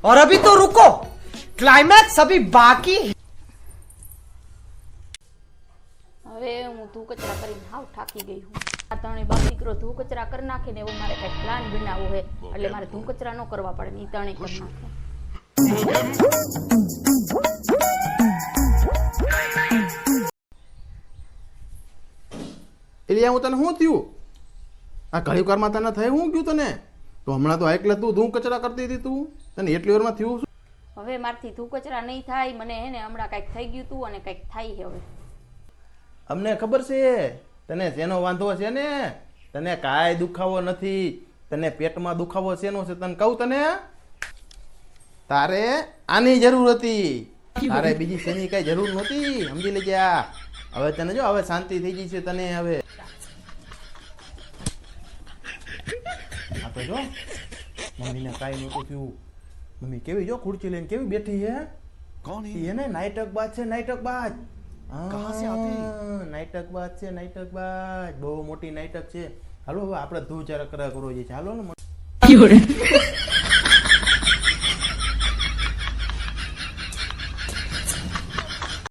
और अभी तो रुको, क्लाइमैक्स अभी बाकी है। હવે હું ધૂ કચરા કરીને હાવ થાકી ગઈ હું. આ ત્રણે બાપ દીકરો ધૂ કચરા કરી નાખે ને એવો મારે કઈક પ્લાન બનાવવો છે, એટલે મારે ધૂ કચરા ન કરવા પડે ને ઈ ત્રણે કરી નાખે. એટલે હું તને શું થયું? આ ઘણી વારમાં તને થઈ શું ગયું તને? તો હમણાં તો એકલા તું ધૂમ કચરા કરતી હતી તું, તને એટલી વારમાં થયું શું? હવે મારથી ધૂ કચરા નહીં થાય, મને હે ને હમણાં કઈક થઈ ગયું તું અને કઈક થાય છે હવે. અમને ખબર છે તને શેનો વાંધો છે ને, તને કાંઈ દુખાવો નથી, તને પેટમાં દુખાવો શેનો છે તને કહું તને? તારે આની જરૂર હતી, તારે બીજી શેની કઈ જરૂર નહોતી, સમજી લેજે. હવે તને જો હવે શાંતિ થઈ ગઈ છે તને. હવે આ તો જો મમ્મીને કાંઈ નહોતું થયું. મમ્મી કેવી જો ખુરચી લઈને કેવી બેઠી છે. कौन है? ये ना नाटकबाज છે, નાટકબાજ. कहाँ से आती? નાટકબાજ છે, નાટકબાજ બહુ મોટી નાટક છે. હાલો હવે આપણે ધૂ ચરકરા કરો છે. ચાલો ને.